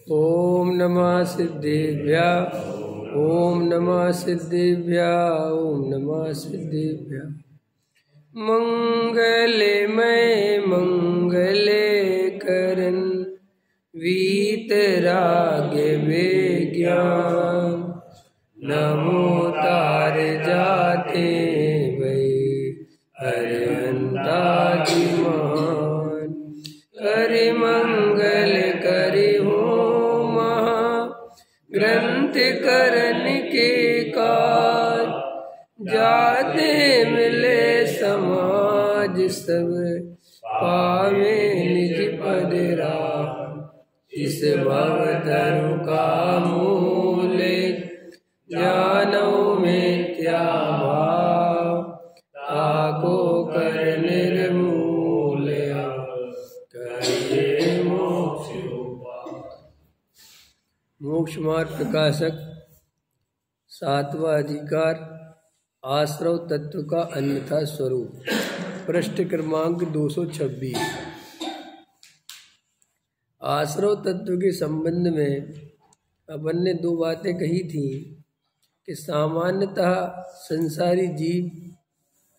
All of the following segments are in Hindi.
ओम नमः सिद्धेभ्य ओम नमः सिद्धेभ्य ओम नमः सिद्धेभ्य। मंगले मैं मंगले करन वीतराग्य विज्ञान नमो तार जाते वै अरहंता जी महान। करे मंगल करे हो महा ग्रंथ करन के काज जाते मिले समाज सब पावे निज पद राज। इस भवधर्म का मूल ज्ञानो में त्या भाव ताको कर निर्मूल करिए मोक्ष। मोक्ष मार्ग प्रकाशक सातवां अधिकार आश्रव तत्व का अन्यथा स्वरूप पृष्ठ क्रमांक 226। आश्रव तत्व के संबंध में अपन ने दो बातें कही थी कि सामान्यतः संसारी जीव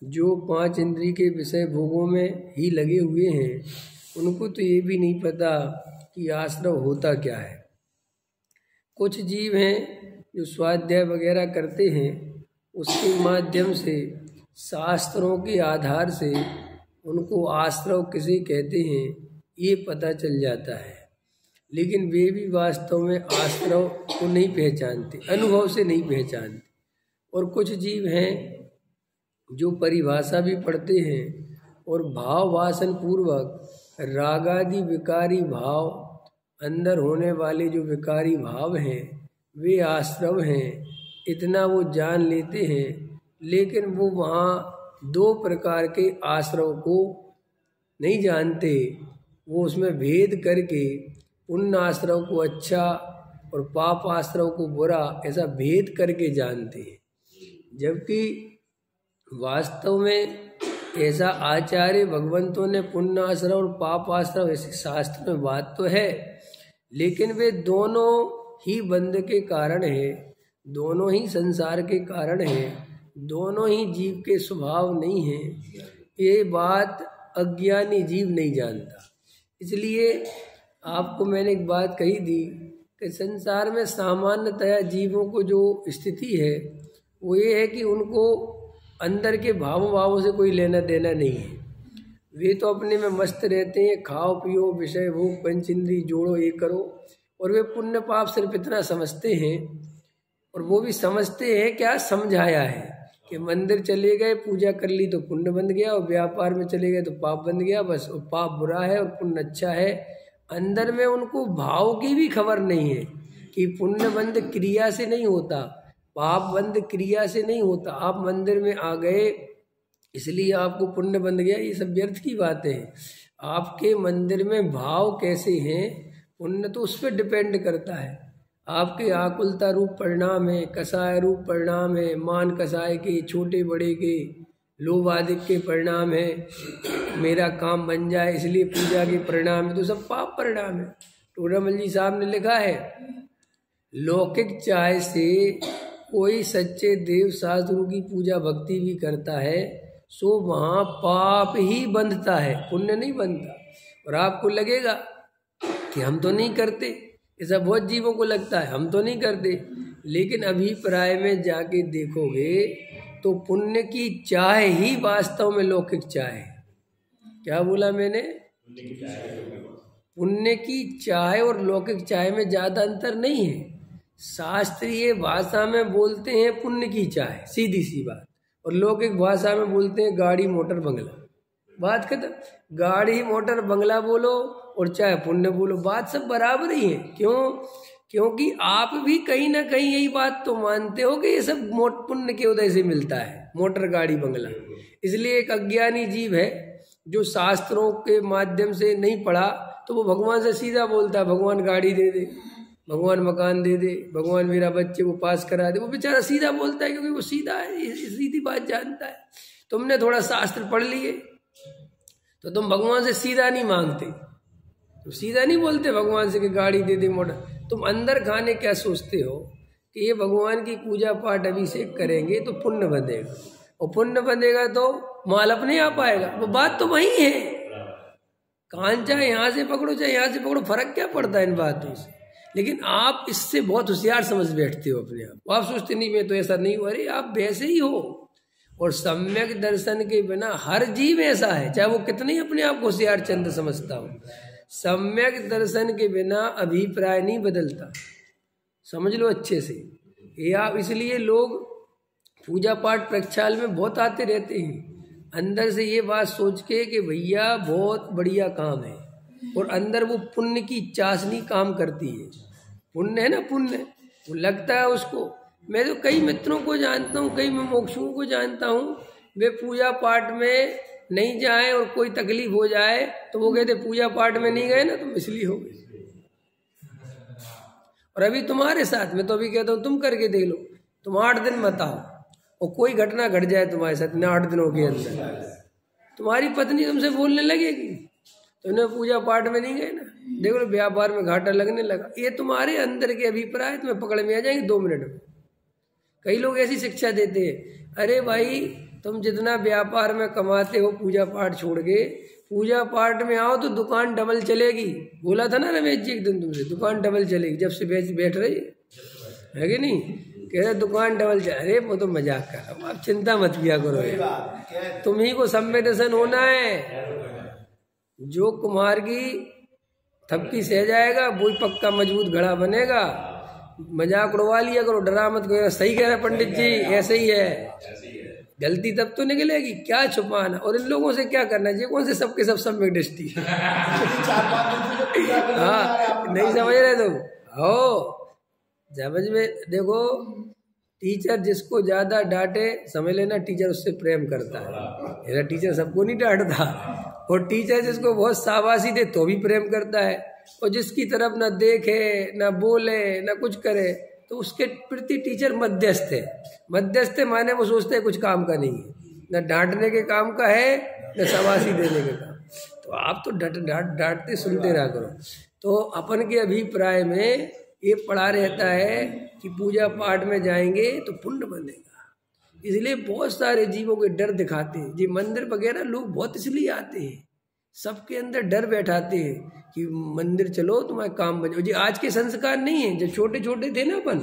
जो पांच इंद्रिय के विषय भोगों में ही लगे हुए हैं उनको तो ये भी नहीं पता कि आश्रव होता क्या है। कुछ जीव हैं जो स्वाध्याय वगैरह करते हैं, उसके माध्यम से शास्त्रों के आधार से उनको आश्रव किसे कहते हैं ये पता चल जाता है, लेकिन वे भी वास्तव में आश्रव को नहीं पहचानते, अनुभव से नहीं पहचानते। और कुछ जीव हैं जो परिभाषा भी पढ़ते हैं और भाव वासन पूर्वक रागादि विकारी भाव, अंदर होने वाले जो विकारी भाव हैं वे आश्रव हैं, इतना वो जान लेते हैं। लेकिन वो वहाँ दो प्रकार के आश्रव को नहीं जानते, वो उसमें भेद करके पुण्य आश्रव को अच्छा और पाप आश्रव को बुरा ऐसा भेद करके जानते हैं। जबकि वास्तव में ऐसा आचार्य भगवंतों ने पुण्य आश्रव और पाप आश्रव ऐसे शास्त्र में बात तो है, लेकिन वे दोनों ही बंध के कारण है, दोनों ही संसार के कारण है, दोनों ही जीव के स्वभाव नहीं है। ये बात अज्ञानी जीव नहीं जानता। इसलिए आपको मैंने एक बात कही थी कि संसार में सामान्यतया जीवों को जो स्थिति है वो ये है कि उनको अंदर के भावों से कोई लेना देना नहीं है। वे तो अपने में मस्त रहते हैं, खाओ पियो विषय भोग पंच इंद्रिय जोड़ो ये करो, और वे पुण्य पाप सिर्फ इतना समझते हैं। और वो भी समझते हैं क्या समझाया है कि मंदिर चले गए पूजा कर ली तो पुण्य बन गया, और व्यापार में चले गए तो पाप बन गया, बस। और पाप बुरा है और पुण्य अच्छा है। अंदर में उनको भाव की भी खबर नहीं है कि पुण्य बंद क्रिया से नहीं होता, पाप बंद क्रिया से नहीं होता। आप मंदिर में आ गए इसलिए आपको पुण्य बंद गया, ये सब व्यर्थ की बातें हैं। आपके मंदिर में भाव कैसे हैं पुण्य तो उस पर डिपेंड करता है। आपके आकुलता रूप परिणाम है, कसाय रूप परिणाम है, मान कसाय के, छोटे बड़े के, लोभ आदि के परिणाम है, मेरा काम बन जाए इसलिए पूजा के परिणाम है, तो सब पाप परिणाम है। टोडामल जी साहब ने लिखा है लौकिक चाह से कोई सच्चे देव शास्त्रों की पूजा भक्ति भी करता है सो वहाँ पाप ही बंधता है, पुण्य नहीं बनता। और आपको लगेगा कि हम तो नहीं करते, ऐसा बहुत जीवों को लगता है हम तो नहीं करते, लेकिन अभिप्राय में जाके देखोगे तो पुण्य की चाह ही वास्तव में लौकिक चाह है। क्या बोला मैंने? पुण्य की चाह और लौकिक चाह में ज्यादा अंतर नहीं है। शास्त्रीय भाषा में बोलते हैं पुण्य की चाह, सीधी सी बात, और लौकिक भाषा में बोलते हैं गाड़ी मोटर बंगला, बात खत्म। गाड़ी मोटर बंगला बोलो और चाहे पुण्य बोलो, बात सब बराबर ही है। क्यों? क्योंकि आप भी कहीं ना कहीं यही बात तो मानते हो कि ये सब पुण्य के उदय से मिलता है, मोटर गाड़ी बंगला। इसलिए एक अज्ञानी जीव है जो शास्त्रों के माध्यम से नहीं पढ़ा तो वो भगवान से सीधा बोलता है भगवान गाड़ी दे दे, भगवान मकान दे दे, भगवान मेरा बच्चे को पास करा दे। वो बेचारा सीधा बोलता है क्योंकि वो सीधा है, सीधी बात जानता है। तुमने थोड़ा शास्त्र पढ़ लिए तो तुम भगवान से सीधा नहीं मांगते, तो सीधा नहीं बोलते भगवान से कि गाड़ी दे दे मोटर। तुम अंदर खाने क्या सोचते हो कि ये भगवान की पूजा पाठ अभिषेक करेंगे तो पुण्य बंधेगा, और पुण्य बंधेगा तो माल अपने आप आएगा। वो बात तो वही है, कान चाहे यहाँ से पकड़ो चाहे यहाँ से पकड़ो, फर्क क्या पड़ता है इन बातों से। लेकिन आप इससे बहुत होशियार समझ बैठते हो अपने आप। आप सोचते नहीं मैं तो ऐसा नहीं हूँ, अरे आप वैसे ही हो। और सम्यक दर्शन के बिना हर जीव ऐसा है, चाहे वो कितने अपने आप को होशियार चंद समझता हो। सम्यक दर्शन के बिना अभिप्राय नहीं बदलता, समझ लो अच्छे से। ये आप इसलिए लोग पूजा पाठ प्रक्षाल में बहुत आते रहते हैं अंदर से ये बात सोच के कि भैया बहुत बढ़िया काम है, और अंदर वो पुण्य की चाशनी काम करती है। पुण्य है ना, पुण्य वो लगता है उसको। मैं तो कई मित्रों को जानता हूँ, कई मोक्षुओं को जानता हूँ, वे पूजा पाठ में नहीं जाए और कोई तकलीफ हो जाए तो वो कहते पूजा पाठ में नहीं गए ना तुम इसलिए हो गए। और अभी तुम्हारे साथ में तो अभी कहता हूँ तुम करके देख लो, तुम 8 दिन मत आओ और कोई घटना घट जाए तुम्हारे साथ न 8 दिनों के अंदर, तुम्हारी पत्नी तुमसे बोलने लगेगी तुमने पूजा पाठ में नहीं गए ना, देखो लो व्यापार में घाटा लगने लगा। ये तुम्हारे अंदर के अभिप्राय तुम्हें पकड़ में आ जाएंगे 2 मिनट में। कई लोग ऐसी शिक्षा देते हैं, अरे भाई तुम जितना व्यापार में कमाते हो पूजा पाठ छोड़ के, पूजा पाठ में आओ तो दुकान डबल चलेगी। बोला था ना रमेश जी एक दिन तुमसे, दुकान डबल चलेगी जब से बैठ रही है कि नहीं, कह रहे दुकान डबल चल। अरे वो तो मजाक कर रहा हूँ, आप चिंता मत किया करो, तुम ही को सम्यक दर्शन होना है। जो कुम्हार की थप्पी सह जाएगा वही पक्का मजबूत घड़ा बनेगा। मजाक उड़वा लिया करो, डरा मत करो। सही कह रहे पंडित जी, ऐसे ही है, गलती तब तो निकलेगी, क्या छुपाना। और इन लोगों से क्या करना चाहिए, कौन से सबके सब सम्यक दृष्टि हाँ नहीं समझ रहे तुम हो, समझ में देखो। टीचर जिसको ज्यादा डांटे समझ लेना टीचर उससे प्रेम करता है। मेरा टीचर सबको नहीं डांटता, और टीचर जिसको बहुत शाबाशी दे तो भी प्रेम करता है, और जिसकी तरफ ना देखे ना बोले ना कुछ करे तो उसके प्रति टीचर मध्यस्थ है। मध्यस्थ है माने वो सोचते हैं कुछ काम का नहीं है, न डांटने के काम का है न शाबाशी देने के काम। तो आप तो डांटते सुनते रहा करो। तो अपन के अभिप्राय में ये पड़ा रहता है कि पूजा पाठ में जाएंगे तो पुण्य बनेगा, इसलिए बहुत सारे जीवों के डर दिखाते हैं। जी मंदिर वगैरह लोग बहुत इसलिए आते हैं, सबके अंदर डर बैठाते हैं कि मंदिर चलो तुम्हारा काम बन जाओ। जी आज के संस्कार नहीं है, जब छोटे छोटे थे ना अपन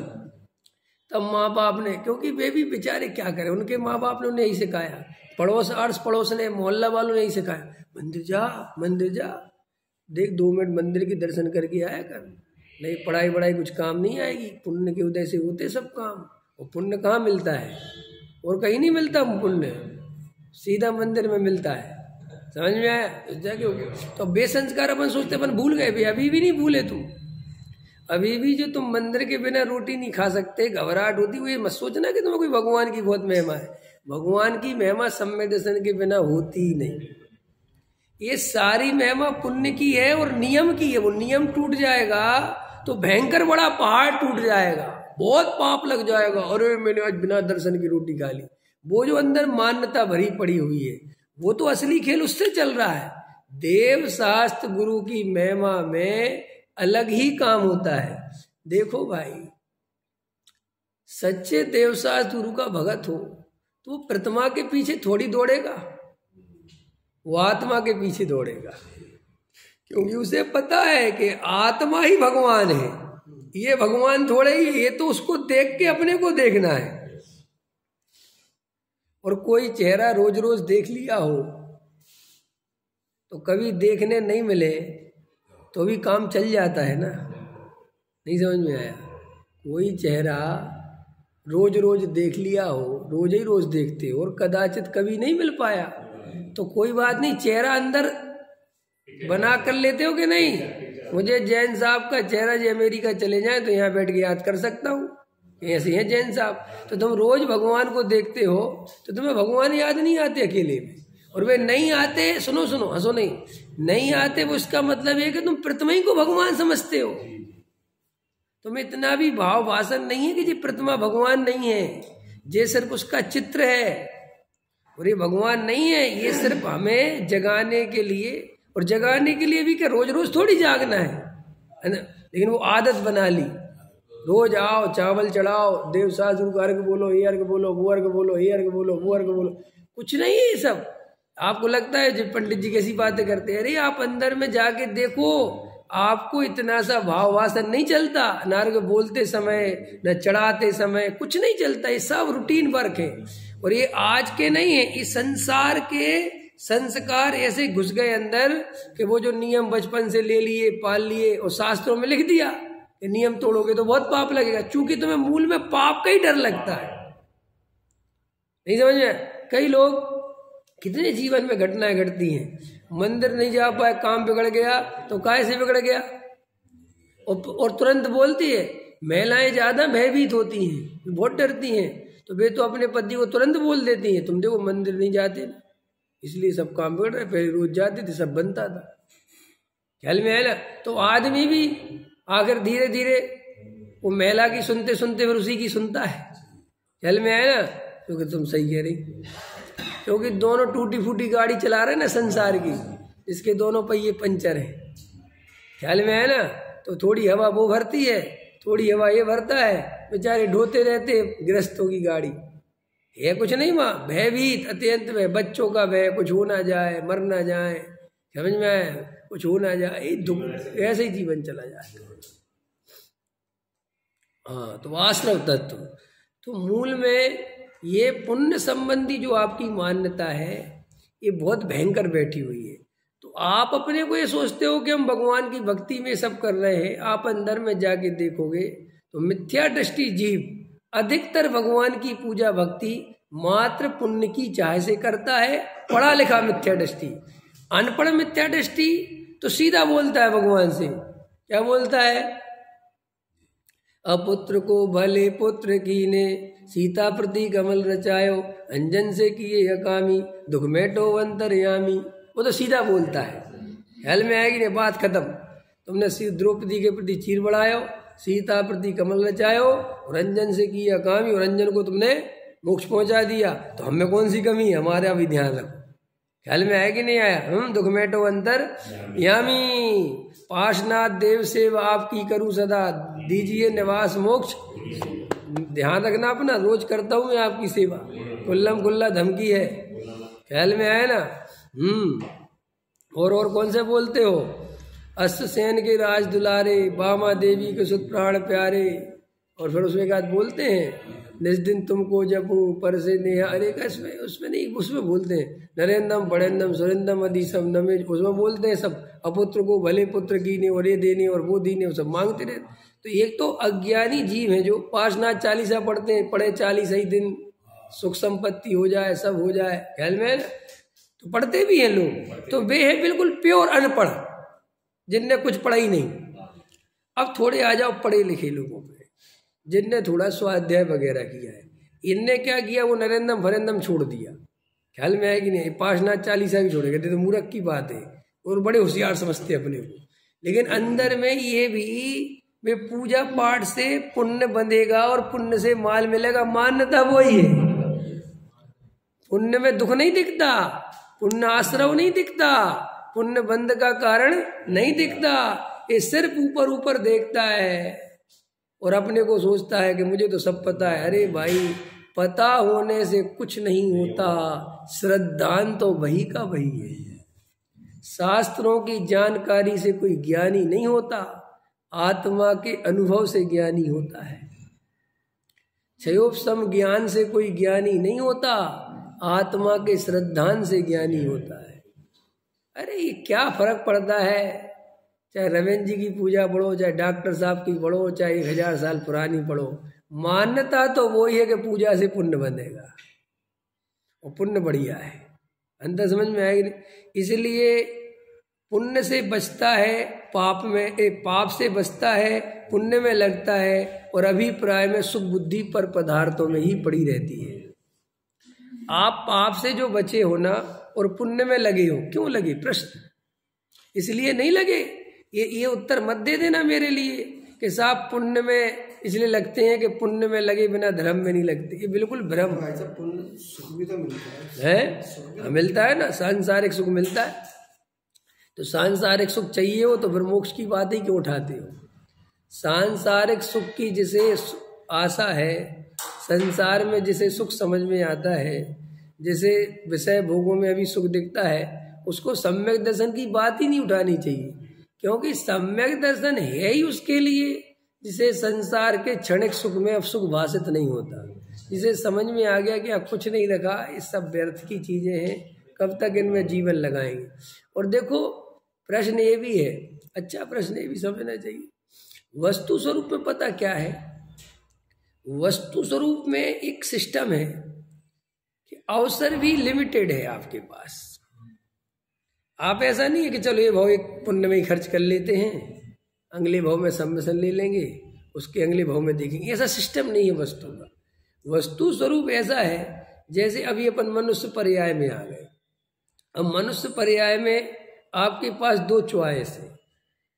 तब माँ बाप ने, क्योंकि वे भी बेचारे क्या करें, उनके माँ बाप ने उन्हें यही सिखाया, पड़ोस आड़स पड़ोस ने मोहल्ला वालों ने यही सिखाया, मंदिर जा देख 2 मिनट मंदिर के दर्शन करके आया कर, नहीं पढ़ाई वढ़ाई कुछ काम नहीं आएगी। पुण्य के उदय से होते सब काम, और पुण्य कहाँ मिलता है, और कहीं नहीं मिलता पुण्य, सीधा मंदिर में मिलता है। समझ में आया? तो बेसंस्कार अपन सोचते अपन भूल गए भी, अभी भी नहीं भूले तुम। अभी भी जो तुम मंदिर के बिना रोटी नहीं खा सकते, घबराहट होती हुई, मत सोचना कि तुम्हें कोई भगवान की बहुत महिमा है। भगवान की महिमा सम्यक दर्शन के बिना होती ही नहीं। ये सारी महिमा पुण्य की है और नियम की है। वो नियम टूट जाएगा तो भयंकर बड़ा पहाड़ टूट जाएगा, बहुत पाप लग जाएगा। अरे मैंने आज बिना दर्शन की रोटी खा ली। वो जो अंदर मान्यता भरी पड़ी हुई है वो तो असली खेल उससे चल रहा है। देव शास्त्र गुरु की महिमा में अलग ही काम होता है। देखो भाई, सच्चे देवशास्त्र गुरु का भगत हो तो प्रतिमा के पीछे थोड़ी दौड़ेगा, वो आत्मा के पीछे दौड़ेगा, क्योंकि उसे पता है कि आत्मा ही भगवान है, ये भगवान थोड़े ही, ये तो उसको देख के अपने को देखना है। और कोई चेहरा रोज रोज देख लिया हो तो कभी देखने नहीं मिले तो भी काम चल जाता है ना। नहीं समझ में आया? कोई चेहरा रोज रोज देख लिया हो, रोज ही रोज देखते हो और कदाचित कभी नहीं मिल पाया तो कोई बात नहीं, चेहरा अंदर बना कर लेते हो कि नहीं। मुझे जैन साहब का चेहरा जो अमेरिका चले जाए तो यहाँ बैठ के याद कर सकता हूँ, ऐसे हैं जैन साहब। तो तुम रोज भगवान को देखते हो तो तुम्हें भगवान याद नहीं आते अकेले में, और वे नहीं आते, सुनो हंसो नहीं आते, वो इसका मतलब है कि तुम प्रतिमा ही को भगवान समझते हो। तुम्हें इतना भी भाव भाषण नहीं है कि ये प्रतिमा भगवान नहीं है, ये सिर्फ उसका चित्र है और ये भगवान नहीं है। ये सिर्फ हमें जगाने के लिए और जगाने के लिए भी क्या रोज रोज थोड़ी जागना है ना, लेकिन वो आदत बना ली। रोज आओ, चावल चढ़ाओ, देव शास्त्र को अर्घ बोलो, ये अर्घ बोलो, वो अर्घ बोलो, ये अर्घ बोलो, वो अर्घ बोलो, कुछ नहीं है ये सब। आपको लगता है जो पंडित जी कैसी बातें करते हैं, अरे आप अंदर में जाके देखो, आपको इतना सा भाव वासन नहीं चलता, न अर्घ बोलते समय न चढ़ाते समय कुछ नहीं चलता, ये सब रूटीन वर्क है। और ये आज के नहीं है, इस संसार के संस्कार ऐसे घुस गए अंदर कि वो जो नियम बचपन से ले लिए, पाल लिए, और शास्त्रों में लिख दिया कि नियम तोड़ोगे तो बहुत पाप लगेगा, चूंकि तुम्हें मूल में पाप का ही डर लगता है। नहीं समझ में? कई लोग कितने जीवन में घटनाएं घटती हैं, मंदिर नहीं जा पाए, काम बिगड़ गया, तो काहे से बिगड़ गया, और तुरंत बोलती है। महिलाएं ज्यादा भयभीत होती हैं, बहुत डरती हैं, तो वे तो अपने पति को तुरंत बोल देती हैं, तुम देखो मंदिर नहीं जाते ना, इसलिए सब काम बिगड़ रहे, पहले रोज जाते थे सब बनता था। ख्याल में है ना? तो आदमी भी आखिर धीरे धीरे वो महिला की सुनते सुनते फिर उसी की सुनता है। ख्याल में है ना? क्योंकि तुम सही कह रही, क्योंकि दोनों टूटी फूटी गाड़ी चला रहे ना संसार की, इसके दोनों पहिए पंचर हैं। ख्याल में है ना? तो थोड़ी हवा वो भरती है, थोड़ी हवा ये भरता है, बेचारे ढोते रहते गृहस्थों की गाड़ी। है कुछ नहीं माँ, भयभीत अत्यंत में, बच्चों का भय, कुछ हो ना जाए, मर ना जाए, समझ में आए, कुछ हो ना जाए, दुख, ऐसे ही जीवन चला जाए। हाँ, तो वास्तव तत्व तो मूल में ये पुण्य संबंधी जो आपकी मान्यता है ये बहुत भयंकर बैठी हुई है। तो आप अपने को ये सोचते हो कि हम भगवान की भक्ति में सब कर रहे हैं, आप अंदर में जाके देखोगे तो मिथ्या दृष्टि जीव अधिकतर भगवान की पूजा भक्ति मात्र पुण्य की चाह से करता है। पढ़ा लिखा मिथ्या दृष्टि, अनपढ़ मिथ्या दृष्टि तो सीधा बोलता है भगवान से, क्या बोलता है, अपुत्र को भले पुत्र कीने, सीता प्रति कमल रचायो, अंजन से किए अकामी, दुख मेटो अंतर्यामी। वो तो सीधा बोलता है, ख्याल में आएगी नहीं, बात खत्म। तुमने द्रौपदी के प्रति चीर बढ़ायो, सीता प्रति कमल रचायो, और अंजन से किए अकामी, और अंजन को तुमने मोक्ष पहुंचा दिया, तो हमें कौन सी कमी है, हमारा भी ध्यान रखो। ख्याल में आया कि नहीं आया? दुख मेटो अंतर यामी, पाशनाथ देव सेवा आपकी करूं सदा, दीजिए निवास मोक्ष। ध्यान रखना अपना, रोज करता हूं मैं आपकी सेवा, कुल्लम कुल्ला धमकी है। ख्याल में आया ना? और कौन से बोलते हो, अश्व सेन के राज दुलारे, बामा देवी के सुत प्राण प्यारे, और फिर उसमें बाद बोलते हैं निज दिन तुमको जपूं पर से नेहा, अरे का उसमें नहीं, उसमें बोलते हैं नरेंद्रम बड़ेंद्रम सुरेंद्रम अधिसम नमेज, उसमें बोलते हैं सब अपुत्र को भले पुत्र कीने, और ये देने और वो देने, वो सब मांगते रहते। तो एक तो अज्ञानी जीव है जो पार्श्वनाथ चालीसा पढ़ते हैं, पढ़े 40 ही दिन सुख संपत्ति हो जाए, सब हो जाए, ख्याल में तो पढ़ते भी हैं लोग, तो वे है बिल्कुल प्योर अनपढ़, जिनने कुछ पढ़ा ही नहीं। अब थोड़े आ जाओ पढ़े लिखे लोगों पे, जिनने थोड़ा स्वाध्याय वगैरह किया है, इनने क्या किया, वो नरेंद्रम फरेंद्रम छोड़ दिया। ख्याल में आएगी नहीं, पार्श्वनाथ चालीसा भी छोड़ेगा, तो मूर्ख की बात है, और बड़े होशियार समझते अपने को। लेकिन अंदर में ये भी वे पूजा पाठ से पुण्य बंधेगा और पुण्य से माल मिलेगा, मान्यता वही है। पुण्य में दुख नहीं दिखता, पुण्य आश्रव नहीं दिखता, पुण्य बंध का कारण नहीं दिखता, ये सिर्फ ऊपर ऊपर देखता है और अपने को सोचता है कि मुझे तो सब पता है। अरे भाई, पता होने से कुछ नहीं होता, श्रद्धान तो वही का वही है। शास्त्रों की जानकारी से कोई ज्ञानी नहीं होता, आत्मा के अनुभव से ज्ञानी होता है। क्षयोपशम ज्ञान से कोई ज्ञानी नहीं होता, आत्मा के श्रद्धान से ज्ञानी होता है। अरे ये क्या फर्क पड़ता है, चाहे रविंद्र जी की पूजा पढ़ो, चाहे डॉक्टर साहब की पढ़ो, चाहे 1000 साल पुरानी पढ़ो, मान्यता तो वही है कि पूजा से पुण्य बनेगा और पुण्य बढ़िया है। अंदर समझ में आएगी। इसलिए पुण्य से बचता है पाप में, पाप से बचता है पुण्य में लगता है, और अभिप्राय में सुख बुद्धि पर पदार्थों में ही पड़ी रहती है। आप पाप से जो बचे हो ना और पुण्य में लगे हो, क्यों लगे? प्रश्न इसलिए नहीं लगे। ये उत्तर मत दे देना मेरे लिए कि साहब पुण्य में इसलिए लगते हैं कि पुण्य में लगे बिना धर्म में नहीं लगते। ये बिल्कुल भ्रम है। पुण्य सुख भी तो मिलता है, मिलता है ना, सांसारिक सुख मिलता है। तो सांसारिक सुख चाहिए हो तो फिर मोक्ष की बात ही क्यों उठाते हो? सांसारिक सुख की जिसे आशा है, संसार में जिसे सुख समझ में आता है, जिसे विषय भोगों में अभी सुख दिखता है, उसको सम्यक दर्शन की बात ही नहीं उठानी चाहिए, क्योंकि सम्यक दर्शन है ही उसके लिए जिसे संसार के क्षणिक सुख में अब सुख भाषित नहीं होता, जिसे समझ में आ गया कि अब कुछ नहीं रखा, ये सब व्यर्थ की चीजें हैं, कब तक इनमें जीवन लगाएंगे। और देखो प्रश्न ये भी है, अच्छा प्रश्न ये भी समझना चाहिए, वस्तु स्वरूप में पता क्या है? वस्तु स्वरूप में एक सिस्टम है कि अवसर भी लिमिटेड है आपके पास। आप ऐसा नहीं है कि चलो ये भाव एक पुण्य में ही खर्च कर लेते हैं, अगले भाव में सम्मिशन ले लेंगे, उसके अगले भाव में देखेंगे, ऐसा सिस्टम नहीं है वस्तु का। वस्तु स्वरूप ऐसा है जैसे अभी अपन मनुष्य पर्याय में आ गए। अब मनुष्य पर्याय में आपके पास दो चॉइस है,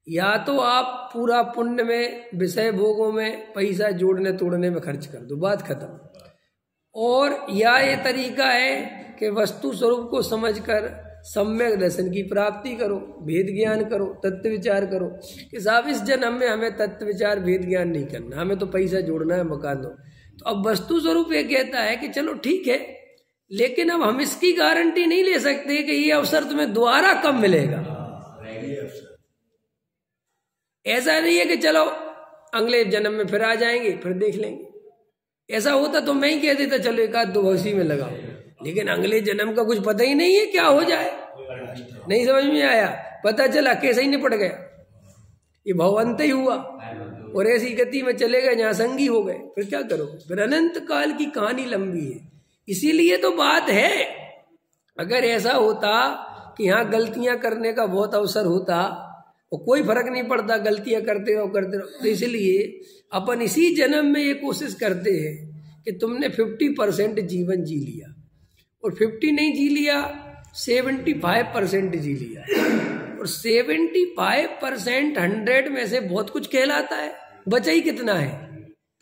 या तो आप पूरा पुण्य में विषय भोगों में पैसा जोड़ने तोड़ने में खर्च कर दो, बात खत्म, और या ये तरीका है कि वस्तु स्वरूप को समझकर सम्यक दर्शन की प्राप्ति करो, भेद ज्ञान करो, तत्व विचार करो कि साहब इस जन्म में हमें तत्व विचार भेद ज्ञान नहीं करना, हमें तो पैसा जोड़ना है, मकान दो। तो अब वस्तु स्वरूप ये कहता है कि चलो ठीक है, लेकिन अब हम इसकी गारंटी नहीं ले सकते कि ये अवसर तुम्हें दोबारा कब मिलेगा। ऐसा नहीं है कि चलो अगले जन्म में फिर आ जाएंगे, फिर देख लेंगे। ऐसा होता तो मैं ही कह देता चलो एक आध दो भौसी में लगाओ, लेकिन अगले जन्म का कुछ पता ही नहीं है क्या हो जाए, नहीं समझ में आया, पता चला कैसे ही निपट गया, ये भवंत ही हुआ और ऐसी गति में चले गए जहां संगी हो गए, फिर क्या करोगे? फिर अनंत काल की कहानी लंबी है। इसीलिए तो बात है, अगर ऐसा होता कि यहाँ गलतियां करने का बहुत अवसर होता और कोई फर्क नहीं पड़ता, गलतियां करते रहो करते रहो, तो इसलिए अपन इसी जन्म में ये कोशिश करते हैं कि तुमने 50% जीवन जी लिया और 50 नहीं जी लिया, 75% जी लिया, और 75% 100 में से बहुत कुछ कहलाता है, बचा ही कितना है?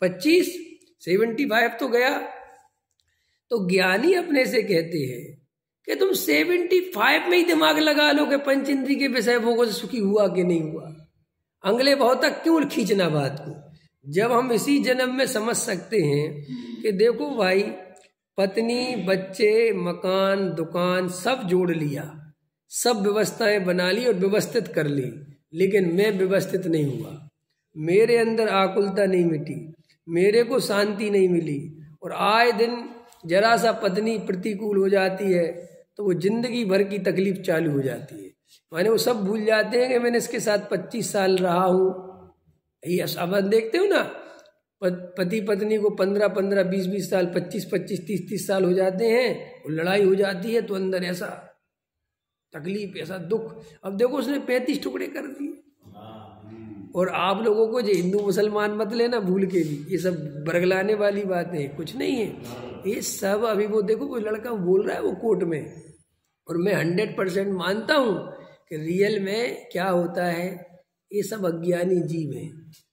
25, 75 तो गया। तो ज्ञानी अपने से कहते हैं कि तुम 75 में ही दिमाग लगा लो कि पंच इंद्रिय के विषय भोगों से सुखी हुआ कि नहीं हुआ, अगले भाव तक क्यों खींचना बात को, जब हम इसी जन्म में समझ सकते हैं कि देखो भाई, पत्नी, बच्चे, मकान, दुकान सब जोड़ लिया, सब व्यवस्थाएं बना ली और व्यवस्थित कर ली, लेकिन मैं व्यवस्थित नहीं हुआ, मेरे अंदर आकुलता नहीं मिटी, मेरे को शांति नहीं मिली, और आए दिन जरा सा पत्नी प्रतिकूल हो जाती है तो वो जिंदगी भर की तकलीफ चालू हो जाती है। माने वो सब भूल जाते हैं कि मैंने इसके साथ 25 साल रहा हूँ। ये अब देखते हो ना, पति पत्नी को 15-15, 20-20 साल, 25-25, 30-30 साल हो जाते हैं, और लड़ाई हो जाती है तो अंदर ऐसा तकलीफ, ऐसा दुख। अब देखो उसने 35 टुकड़े कर दिए। और आप लोगों को जो हिंदू मुसलमान मत लेना भूल के भी, ये सब बरगलाने वाली बातें कुछ नहीं है, ये सब अभी वो देखो कोई लड़का बोल रहा है वो कोर्ट में, और मैं 100% मानता हूँ कि रियल में क्या होता है, ये सब अज्ञानी जीव हैं।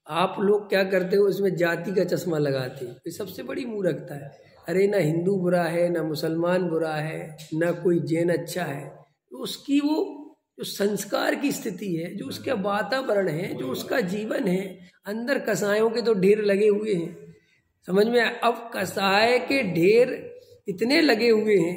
आप लोग क्या करते हो, इसमें जाति का चश्मा लगाते हो, ये सबसे बड़ी मूर्खता है। अरे ना हिंदू बुरा है, ना मुसलमान बुरा है, ना कोई जैन अच्छा है, तो उसकी वो जो संस्कार की स्थिति है, जो उसका वातावरण है, जो उसका जीवन है, अंदर कसायों के तो ढेर लगे हुए हैं, समझ में। अब कसाय के ढेर इतने लगे हुए हैं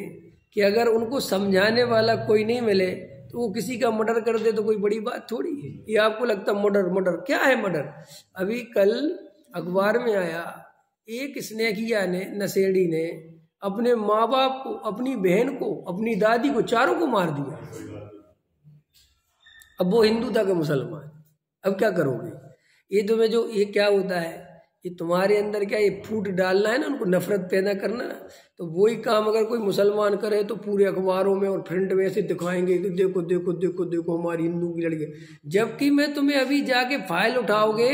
कि अगर उनको समझाने वाला कोई नहीं मिले तो वो किसी का मर्डर कर दे तो कोई बड़ी बात थोड़ी है। ये आपको लगता मर्डर क्या है? मर्डर अभी कल अखबार में आया, एक स्नेहिया ने, नशेड़ी ने अपने माँ बाप को, अपनी बहन को, अपनी दादी को, चारों को मार दिया। अब वो हिंदू था कि मुसलमान, अब क्या करोगे? ये तुम्हें जो ये क्या होता है, ये तुम्हारे अंदर क्या ये फूट डालना है ना, उनको नफरत पैदा करना ना, तो वही काम अगर कोई मुसलमान करे तो पूरे अखबारों में और फ्रंट में ऐसे दिखाएंगे कि देखो देखो देखो देखो हमारी हिंदू की लड़की। जबकि मैं तुम्हें अभी जाके फाइल उठाओगे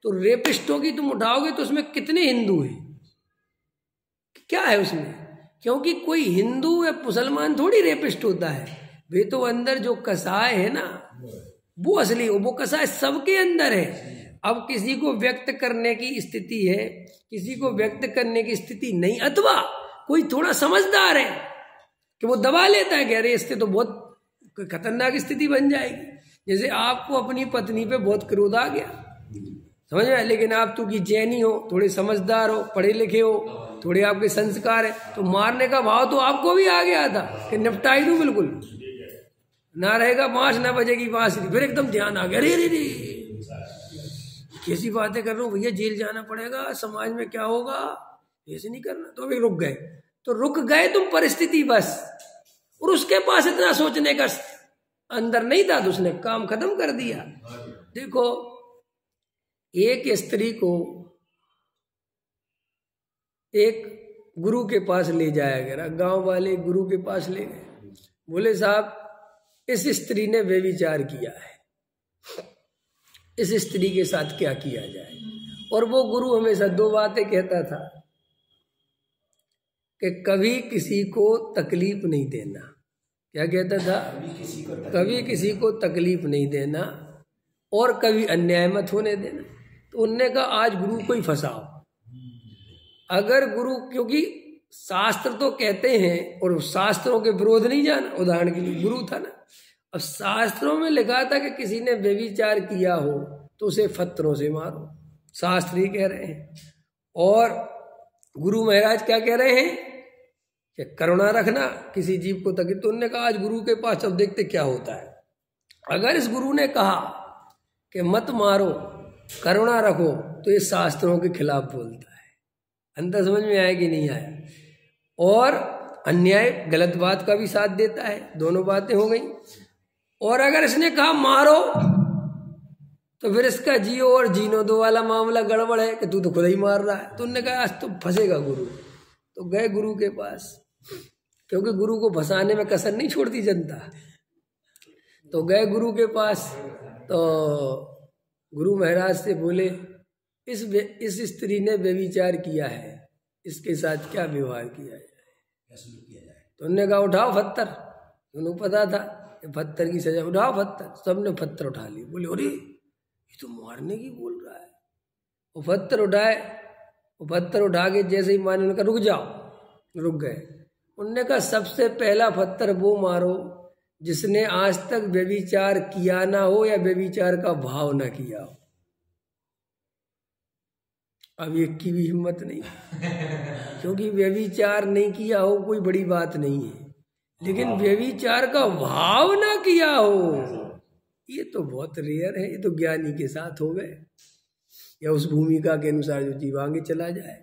तो रेपिस्टों की तुम उठाओगे तो उसमें कितने हिंदू हैं, क्या है उसमें? क्योंकि कोई हिंदू या मुसलमान थोड़ी रेपिस्ट होता है, वे तो अंदर जो कसाय है ना वो असली, वो कसाय सबके अंदर है। अब किसी को व्यक्त करने की स्थिति है, किसी को व्यक्त करने की स्थिति नहीं, अथवा कोई थोड़ा समझदार है कि वो दबा लेता है कि अरे इससे तो बहुत कोई खतरनाक स्थिति बन जाएगी। जैसे आपको अपनी पत्नी पे बहुत क्रोध आ गया, समझ में, लेकिन आप तो कि जैनी हो, थोड़े समझदार हो, पढ़े लिखे हो, थोड़े आपके संस्कार है, तो मारने का भाव तो आपको भी आ गया था कि निपटाई दूं बिल्कुल, ना रहेगा 5 ना बजेगी बांसुरी। फिर एकदम ध्यान आ गया, अरे रे रे कैसी बातें कर रहा हूँ भैया, जेल जाना पड़ेगा, समाज में क्या होगा, ऐसे नहीं करना। तो अभी रुक गए, तो रुक गए तुम परिस्थिति बस, और उसके पास इतना सोचने का अंदर नहीं था, तो उसने काम खत्म कर दिया। देखो एक स्त्री को एक गुरु के पास ले जाया गया, गांव वाले गुरु के पास ले गए, बोले साहब इस स्त्री ने व्यभिचार किया है, इस स्त्री के साथ क्या किया जाए। और वो गुरु हमेशा 2 बातें कहता था कि कभी किसी को तकलीफ नहीं देना। क्या कहता था? कभी किसी को तकलीफ नहीं देना और कभी अन्याय मत होने देना। तो उनने कहा आज गुरु को ही फंसाओ। अगर गुरु, क्योंकि शास्त्र तो कहते हैं और शास्त्रों के विरोध नहीं जाना, उदाहरण के लिए गुरु था ना, अब शास्त्रों में लिखा था कि किसी ने व्यभिचार किया हो तो उसे पत्थरों से मारो, शास्त्र ही कह रहे हैं। और गुरु महाराज क्या कह रहे हैं कि करुणा रखना, किसी जीव को तकलीफ। तो उन्होंने कहा आज गुरु के पास अब देखते क्या होता है। अगर इस गुरु ने कहा कि मत मारो, करुणा रखो, तो ये शास्त्रों के खिलाफ बोलता है। अंदर समझ में आया कि नहीं आया? और अन्याय गलत बात का भी साथ देता है, दोनों बातें हो गई। और अगर इसने कहा मारो, तो फिर इसका जियो और जीनो दो वाला मामला गड़बड़ है कि तू तो खुद ही मार रहा है। तो उन्होंने कहा आज तो फंसेगा गुरु। तो गए गुरु के पास, क्योंकि गुरु को फंसाने में कसर नहीं छोड़ती जनता। तो गए गुरु के पास, तो गुरु महाराज से बोले इस स्त्री ने व्यभिचार किया है, इसके साथ क्या व्यवहार किया जाए। तो उन्होंने कहा उठाओ पत्थर। उन्हें पता था कि पत्थर की सजा, उठाओ पत्थर। सबने पत्थर उठा लिए। बोले अरे ये तो मारने की बोल रहा है। वो पत्थर उठाए, वो पत्थर उठा के जैसे ही मारने, उन्होंने कहा रुक जाओ। रुक गए। उन्होंने कहा सबसे पहला पत्थर वो मारो जिसने आज तक व्यभिचार किया ना हो या व्यभिचार का भाव ना किया हो। अब एक की भी हिम्मत नहीं, क्योंकि व्यभिचार नहीं किया हो कोई बड़ी बात नहीं है, लेकिन व्यभिचार का भाव ना किया हो ये तो बहुत रेयर है। ये तो ज्ञानी के साथ हो गए, या उस भूमिका के अनुसार जो जीव आगे चला जाए,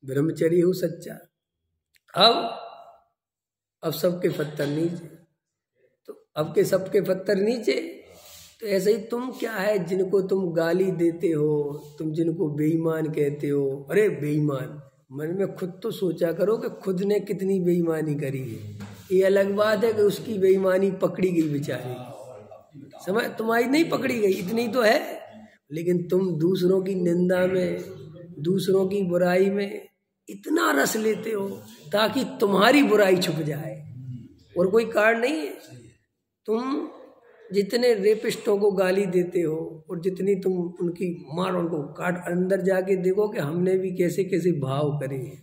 ब्रह्मचर्य हो सच्चा। अब सबके पत्थर नीचे, तो अब के सबके पत्थर नीचे। तो ऐसे ही तुम क्या है, जिनको तुम गाली देते हो, तुम जिनको बेईमान कहते हो, अरे बेईमान, मन में खुद तो सोचा करो कि खुद ने कितनी बेईमानी करी है। ये अलग बात है कि उसकी बेईमानी पकड़ी गई बेचारी, समझ, तुम्हारी नहीं पकड़ी गई, इतनी तो है, लेकिन तुम दूसरों की निंदा में, दूसरों की बुराई में इतना रस लेते हो ताकि तुम्हारी बुराई छुप जाए, और कोई कारण नहीं है। तुम जितने रेपिस्टों को गाली देते हो और जितनी तुम उनकी मार, उनको काट, अंदर जाके देखो कि हमने भी कैसे कैसे भाव करे हैं,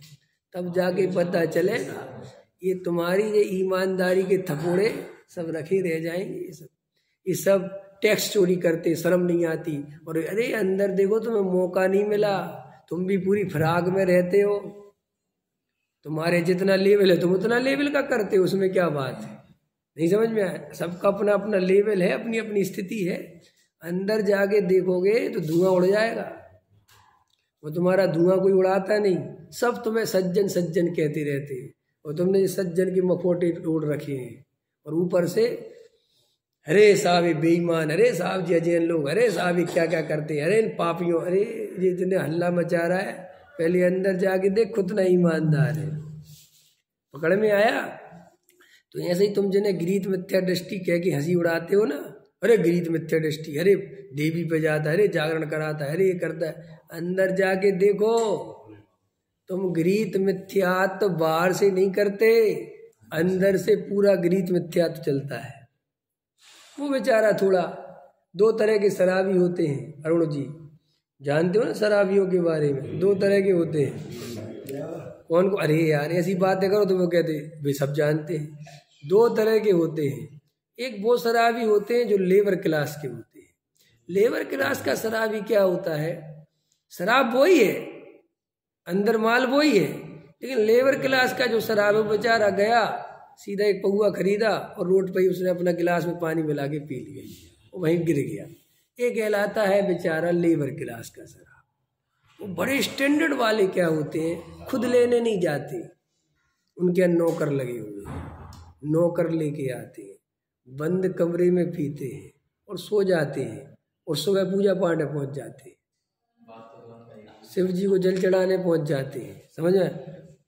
तब जाके पता चलेगा ये तुम्हारी ये ईमानदारी के थपोड़े सब रखे रह जाएंगे। ये सब टैक्स चोरी करते, शर्म नहीं आती, और अरे अंदर देखो तुम्हें मौका नहीं मिला, तुम भी पूरी फराग में रहते हो, तुम्हारे जितना लेवल है तुम उतना लेवल का करते हो, उसमें क्या बात है। नहीं समझ में आया? सबका अपना अपना लेवल है, अपनी अपनी स्थिति है। अंदर जाके देखोगे तो धुआं उड़ जाएगा। वो तुम्हारा धुआं कोई उड़ाता नहीं, सब तुम्हें सज्जन सज्जन कहते रहते हैं, और तुमने ये सज्जन के मखौटे ओढ़ रखे हैं, और ऊपर से अरे साहब ये बेईमान, अरे साहब जी अजैन लोग, अरे साहब ये क्या क्या करते हैं, अरे इन पापियों, अरे ये जिन्हें हल्ला मचा रहा है, पहले अंदर जाके देख खुद ना ईमानदार है। पकड़ में आया? तो ऐसे ही तुम जिन्हें गीत मिथ्या दृष्टि कह के हंसी उड़ाते हो ना, अरे गीत मिथ्या दृष्टि, अरे देवी पे जाता है, अरे जागरण कराता है, अरे ये करता है, अंदर जाके देखो तुम गीत मिथ्या तो बाहर से नहीं करते, अंदर से पूरा गीत मिथ्या तो चलता है। वो बेचारा थोड़ा 2 तरह के शराबी होते हैं, अरुण जी जानते हो ना शराबियों के बारे में, 2 तरह के होते हैं। कौन को? अरे यार ऐसी बातें करो तो वो कहते वे सब जानते हैं। 2 तरह के होते हैं, एक वो शराबी होते हैं जो लेबर क्लास के होते हैं। लेबर क्लास का शराबी क्या होता है, शराब वही है, अंदर माल वही है, लेकिन लेबर क्लास का जो शराब है बेचारा गया सीधा एक पौआ खरीदा और रोड पर ही उसने अपना गिलास में पानी मिला के पी लिया, वहीं गिर गया। ये कहलाता है बेचारा लेबर क्लास का शराब। वो बड़े स्टैंडर्ड वाले क्या होते हैं, खुद लेने नहीं जाते, उनके नौकर लगे हुए हैं, नौकर लेके आते हैं, बंद कमरे में पीते हैं और सो जाते हैं और सुबह पूजा पाठ में पहुंच जाते हैं, शिव जी को जल चढ़ाने पहुंच जाते हैं। समझ में?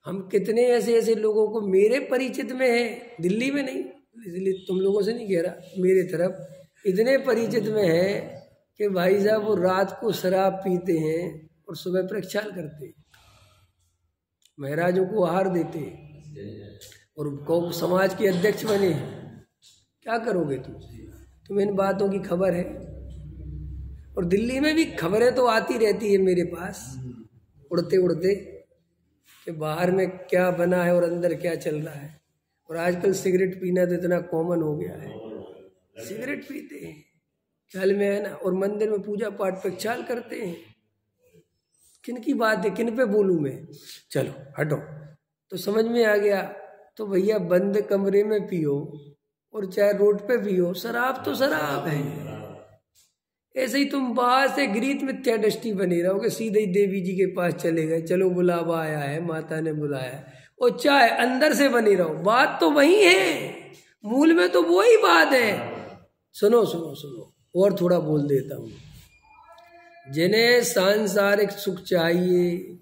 हम कितने ऐसे ऐसे लोगों को मेरे परिचित में है, दिल्ली में नहीं, इसलिए तुम लोगों से नहीं कह रहा, मेरे तरफ इतने परिचित में है कि भाई साहब वो रात को शराब पीते हैं और सुबह प्रक्षाल करते हैं, महाराजों को आहार देते हैं और समाज के अध्यक्ष बने हैं। क्या करोगे तुम्हें इन बातों की खबर है? और दिल्ली में भी खबरें तो आती रहती है मेरे पास उड़ते उड़ते कि बाहर में क्या बना है और अंदर क्या चल रहा है। और आजकल सिगरेट पीना तो इतना कॉमन हो गया है, सिगरेट पीते हैं, ख्याल में है ना, और मंदिर में पूजा पाठ प्रक्षाल करते हैं। किन की बात है, किन पे बोलूं मैं? चलो हटो। तो समझ में आ गया। तो भैया बंद कमरे में पियो और चाहे रोड पे पियो, शराब तो शराब है। ऐसे ही तुम बाहर से गृहीत मिथ्या दृष्टि बने रहोगे, सीधे ही देवी जी के पास चले गए, चलो बुलावा आया है, माता ने बुलाया है, और चाहे अंदर से बने रहो, बात तो वही है, मूल में तो वही बात है। सुनो सुनो सुनो, और थोड़ा बोल देता हूं। जिन्हें सांसारिक सुख चाहिए,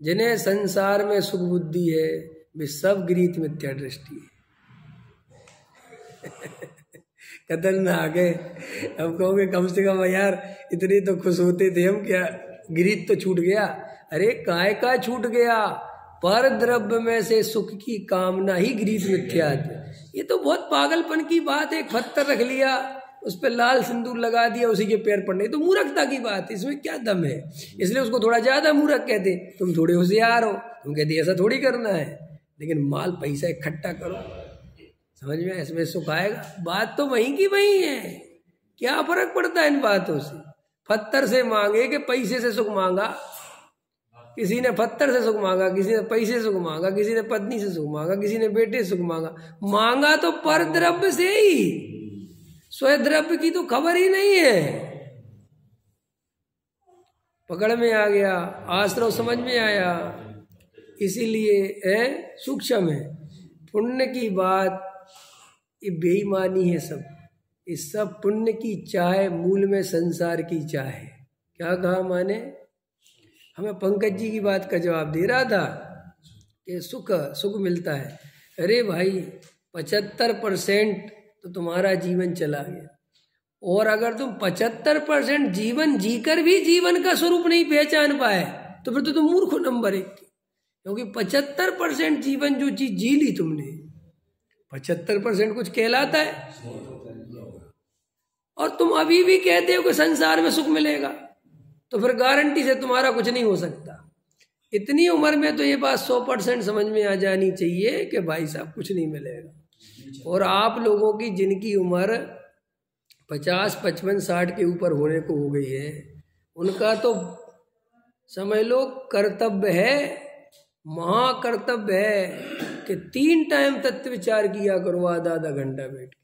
जिन्हें संसार में सुख बुद्धि है, वे सब गृहीत मिथ्या दृष्टि है। खतरनाक है। अब कहोगे कम से कम यार इतने तो खुश होते थे हम, क्या गृहीत तो छूट गया? अरे काय का छूट गया? पर द्रव्य में से सुख की कामना ही गृहीत मिथ्या है। ये तो बहुत पागलपन की बात है। एक पत्थर रख लिया, उस पर लाल सिंदूर लगा दिया, उसी के पैर पड़ने, तो मूर्खता की बात है, इसमें क्या दम है? इसलिए उसको थोड़ा ज्यादा मूर्ख कहते। तुम थोड़े होशियार हो, तुम कहते ऐसा थोड़ी करना है, लेकिन माल पैसा इकट्ठा करो, समझ में, इसमें सुख आएगा। बात तो वहीं की वहीं है, क्या फर्क पड़ता है इन बातों से? पत्थर से मांगे कि पैसे से सुख मांगा? किसी ने पत्थर से सुख मांगा, किसी ने पैसे से सुख मांगा, किसी ने पत्नी से सुख मांगा, किसी ने बेटे से सुख मांगा। मांगा तो पर द्रव्य से ही, स्वयं द्रव्य की तो खबर ही नहीं है। पकड़ में आ गया, आश्रव समझ में आया। इसीलिए सूक्ष्म है। पुण्य की बात ये बेईमानी है सब। इस सब पुण्य की चाह मूल में संसार की चाह है। क्या कहा माने? हमें पंकज जी की बात का जवाब दे रहा था कि सुख मिलता है। अरे भाई 75% तो तुम्हारा जीवन चला गया, और अगर तुम 75% जीवन जीकर भी जीवन का स्वरूप नहीं पहचान पाए तो फिर तो तुम मूर्ख हो नंबर 1। क्योंकि 75% जीवन जो चीज जी ली तुमने, 75% कुछ कहलाता है, और तुम अभी भी कहते हो कि संसार में सुख मिलेगा, तो फिर गारंटी से तुम्हारा कुछ नहीं हो सकता। इतनी उम्र में तो ये बात 100% समझ में आ जानी चाहिए कि भाई साहब कुछ नहीं मिलेगा। और आप लोगों की जिनकी उम्र 50, 55, 60 के ऊपर होने को हो गई है, उनका तो समझ लो कर्तव्य है, महाकर्तव्य है कि 3 टाइम तत्व विचार किया करो, आधा घंटा बैठ के।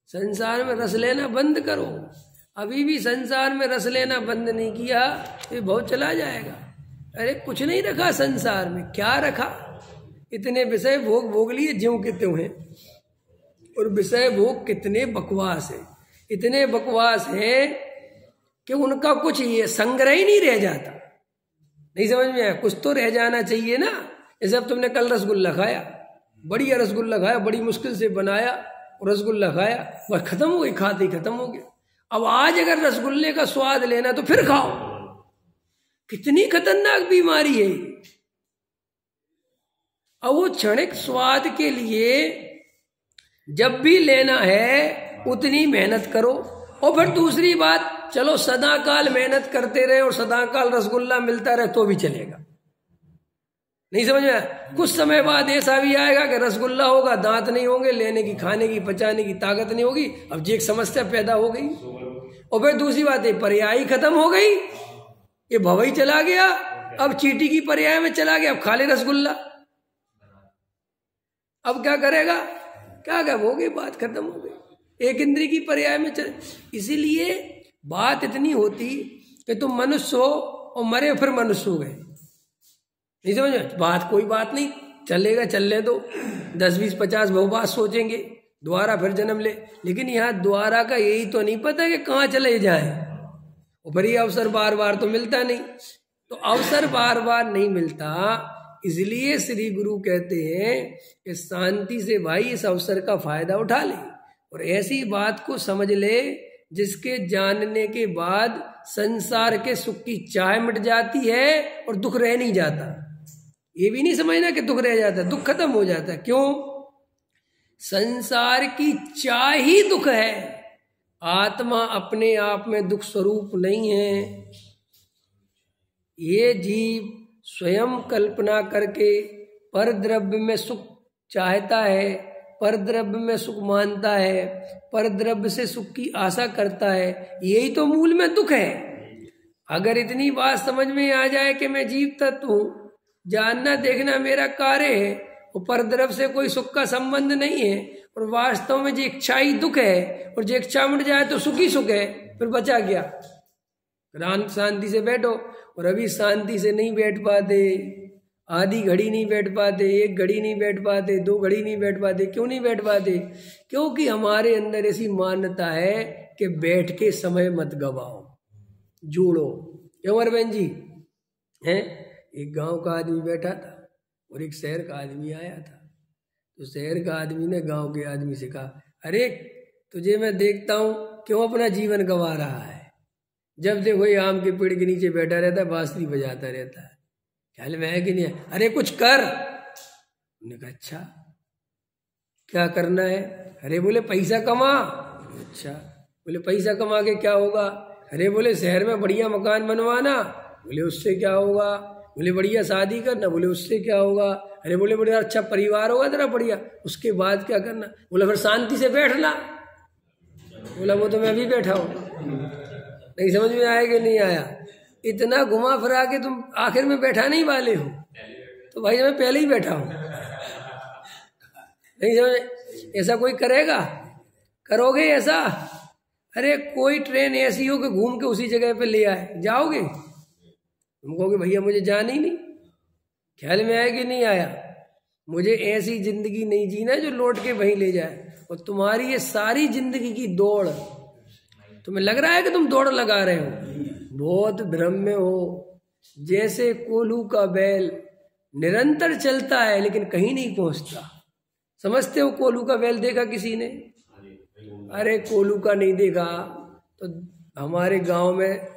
संसार में रस लेना बंद करो। अभी भी संसार में रस लेना बंद नहीं किया तो बहुत चला जाएगा। अरे कुछ नहीं रखा संसार में, क्या रखा? इतने विषय भोग भोग लिए ज्यों के त्यों हैं। और विषय भोग कितने बकवास है, इतने बकवास है कि उनका कुछ ये संग्रह ही नहीं रह जाता। नहीं समझ में आया? कुछ तो रह जाना चाहिए ना। जैसे अब तुमने कल रसगुल्ला खाया, बढ़िया रसगुल्ला खाया, बड़ी मुश्किल से बनाया और रसगुल्ला खाया, बस खत्म हो गई, खाते ही खत्म हो गया। अब आज अगर रसगुल्ले का स्वाद लेना तो फिर खाओ। कितनी खतरनाक बीमारी है। अब वो क्षणिक स्वाद के लिए जब भी लेना है उतनी मेहनत करो। और फिर दूसरी बात, चलो सदाकाल मेहनत करते रहे और सदाकाल रसगुल्ला मिलता रहे तो भी चलेगा, नहीं समझ में आया? कुछ समय बाद ऐसा भी आएगा कि रसगुल्ला होगा, दांत नहीं होंगे, लेने की, खाने की, पचाने की ताकत नहीं होगी। अब जी एक समस्या पैदा हो गई। और फिर दूसरी बात है, पर्यायी खत्म हो गई, ये भवई चला गया, अब चीटी की पर्याय में चला गया, अब खा ले रसगुल्ला। अब क्या करेगा? क्या हो गई, बात खत्म हो गई, एक इंद्री की पर्याय में चल। इसीलिए बात इतनी होती कि तुम मनुष्य हो और मरे फिर मनुष्य हो गए। नहीं समझ में? बात कोई बात नहीं, चलेगा, चलने दो, 10 20 50 बहुबात सोचेंगे, दोबारा फिर जन्म ले। लेकिन यहाँ द्वारा का यही तो नहीं पता कि कहाँ चले जाए, और फिर ये अवसर बार बार तो मिलता नहीं। तो अवसर बार बार नहीं मिलता, इसलिए श्री गुरु कहते हैं कि शांति से भाई इस अवसर का फायदा उठा ले, और ऐसी बात को समझ ले जिसके जानने के बाद संसार के सुख की चाह मिट जाती है और दुख रह नहीं जाता। ये भी नहीं समझना कि दुख रह जाता है, दुख खत्म हो जाता है। क्यों? संसार की चाह ही दुख है, आत्मा अपने आप में दुख स्वरूप नहीं है। ये जीव स्वयं कल्पना करके पर द्रव्य में सुख चाहता है, पर द्रव्य में सुख मानता है, पर द्रव्य से सुख की आशा करता है, यही तो मूल में दुख है। अगर इतनी बात समझ में आ जाए कि मैं जीव तत्व हूं, जानना देखना मेरा कार्य है, और पर द्रव्य से कोई सुख का संबंध नहीं है, और वास्तव में जो इच्छा ही दुख है, और जो इच्छा मिट जाए तो सुख ही सुख है, फिर बचा गया? शांति से बैठो। और अभी शांति से नहीं बैठ पाते, आधी घड़ी नहीं बैठ पाते, 1 घड़ी नहीं बैठ पाते, 2 घड़ी नहीं बैठ पाते। क्यों नहीं बैठ पाते? क्योंकि हमारे अंदर ऐसी मान्यता है कि बैठ के समय मत गवाओ, जोड़ो। क्यों अमर बहन जी हैं? एक गांव का आदमी बैठा था और एक शहर का आदमी आया था। तो शहर का आदमी ने गांव के आदमी से कहा, अरे तुझे मैं देखता हूं क्यों अपना जीवन गंवा रहा है, जब देखो ये आम के पेड़ के नीचे बैठा रहता है, बांसुरी बजाता रहता है, ख्याल में है कि नहीं है? अरे कुछ कर। उन्होंने कहा अच्छा क्या करना है? अरे बोले पैसा कमा। अच्छा बोले पैसा कमा के क्या होगा? अरे बोले शहर में बढ़िया मकान बनवाना। बोले उससे क्या होगा? बोले बढ़िया शादी करना। बोले उससे क्या होगा? अरे बोले बढ़िया अच्छा परिवार होगा तेरा बढ़िया, उसके बाद क्या करना? बोला फिर शांति से बैठना। बोला वो तो मैं अभी बैठा हूँ। नहीं समझ में आया कि नहीं आया? इतना घुमा फिरा के तुम आखिर में बैठा नहीं वाले हो, तो भाई मैं पहले ही बैठा हूं। नहीं समझ? ऐसा कोई करेगा? करोगे ऐसा? अरे कोई ट्रेन ऐसी हो कि घूम के उसी जगह पे ले आए, जाओगे? तुम कहोगे भैया मुझे जाना ही नहीं। ख्याल में आया कि नहीं आया? मुझे ऐसी जिंदगी नहीं जीना जो लौट के वहीं ले जाए। और तुम्हारी ये सारी जिंदगी की दौड़, तुम्हें लग रहा है कि तुम दौड़ लगा रहे हो, बहुत भ्रम में हो। जैसे कोल्हू का बैल निरंतर चलता है लेकिन कहीं नहीं पहुंचता। समझते हो कोल्हू का बैल देखा किसी ने? अरे कोल्हू का नहीं देखा तो हमारे गांव में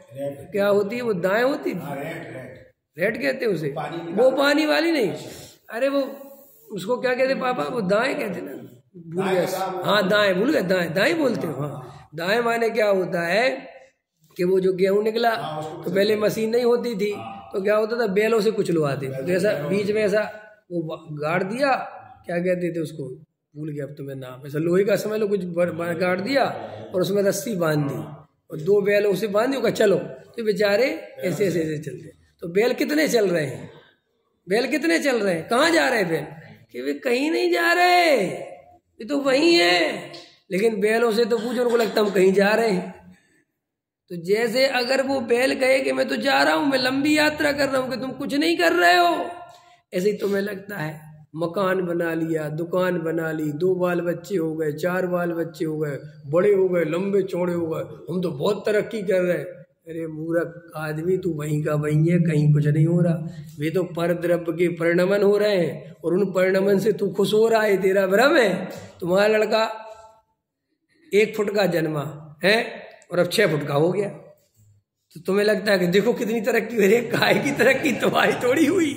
क्या होती है, वो दाएं होती है, रेट कहते हैं उसे, वो पानी वाली नहीं। अरे वो उसको क्या कहते पापा? वो दाएं कहते ना, भूल गया। हाँ दाएं, भूल गए, दाएं दाएं बोलते हो। हाँ दाएं माने क्या होता है कि वो जो गेहूं निकला तो पहले मशीन नहीं होती थी, तो क्या होता था बैलों से कुचलवाते थे। तो ऐसा बीच में ऐसा वो गाड़ दिया, क्या कहते थे उसको, भूल गया अब तुम्हें नाम, ऐसा लोहे का समझ लो कुछ गाड़ दिया और उसमें रस्सी बांध दी और 2 बैलों से बांध दी, चलो। तो बेचारे ऐसे ऐसे ऐसे चलते। तो बैल कितने चल रहे हैं? बैल कितने चल रहे हैं? कहाँ जा रहे हैं बैल? कि वे कहीं नहीं जा रहे, ये तो वही है। लेकिन बैलों से तो पूछो, उनको लगता हम कहीं जा रहे हैं। तो जैसे अगर वो बैल कहे कि मैं तो जा रहा हूं, मैं लंबी यात्रा कर रहा हूं, कि तुम कुछ नहीं कर रहे हो, ऐसे ही तुम्हें लगता है। मकान बना लिया, दुकान बना ली, 2 बाल बच्चे हो गए, 4 बाल बच्चे हो गए, बड़े हो गए, लंबे चौड़े हो गए, हम तो बहुत तरक्की कर रहे हैं। अरे मूर्ख आदमी, तू वहीं का वहीं है, कहीं कुछ नहीं हो रहा। वे तो पर द्रव्य के परिणमन हो रहे हैं और उन परिणमन से तू खुश हो रहा है, तेरा भ्रम है। तुम्हारा लड़का 1 फुट का जन्मा है और अब 6 फुट का हो गया, तो तुम्हें लगता है कि देखो कितनी तरक्की हो रही है। काय की तरक्की, तुम्हारी थोड़ी हुई।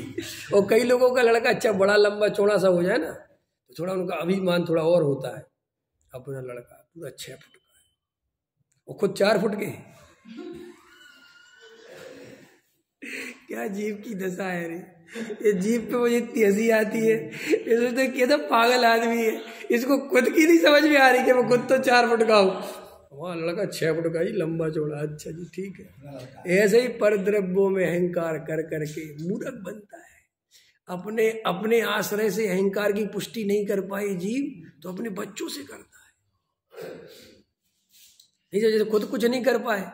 और कई लोगों का लड़का अच्छा बड़ा लंबा चौड़ा सा हो जाए ना, तो थोड़ा उनका अभिमान थोड़ा और होता है। अपना लड़का पूरा 6 फुट का है, वो खुद 4 फुट के। क्या जीव की दशा है रे। ये जीव पे मुझे इतनी हंसी आती है, ये सोचते क्या तो पागल आदमी है, इसको खुद की नहीं समझ में आ रही कि मैं खुद तो 4 फुट का हूँ, वहाँ लड़का 6 फुट का ही लंबा चौड़ा। अच्छा जी ठीक है। ऐसे ही पर द्रव्यों में अहंकार कर करके मूर्ख बनता है। अपने अपने आश्रय से अहंकार की पुष्टि नहीं कर पाए जीव तो अपने बच्चों से करता है। नहीं जैसे खुद कुछ नहीं कर पाए,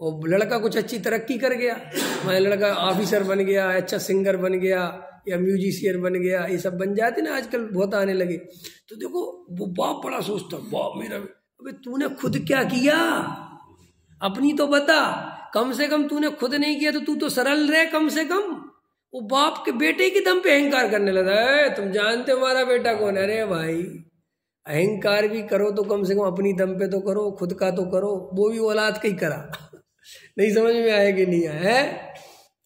और लड़का कुछ अच्छी तरक्की कर गया, मैं लड़का ऑफिसर बन गया, अच्छा सिंगर बन गया या म्यूजिशियन बन गया, ये सब बन जाते ना आजकल बहुत आने लगे, तो देखो वो बाप बड़ा सोचता, बाप मेरा, अबे तूने खुद क्या किया, अपनी तो बता। कम से कम तूने खुद नहीं किया तो तू तो सरल रहे कम से कम। वो बाप के बेटे के दम पे अहंकार करने लगा है, तुम जानते हो हमारा बेटा कौन है। अरे भाई अहंकार भी करो तो कम से कम अपनी दम पे तो करो, खुद का तो करो, वो भी औलाद का ही करा। नहीं समझ में आया कि नहीं आया है।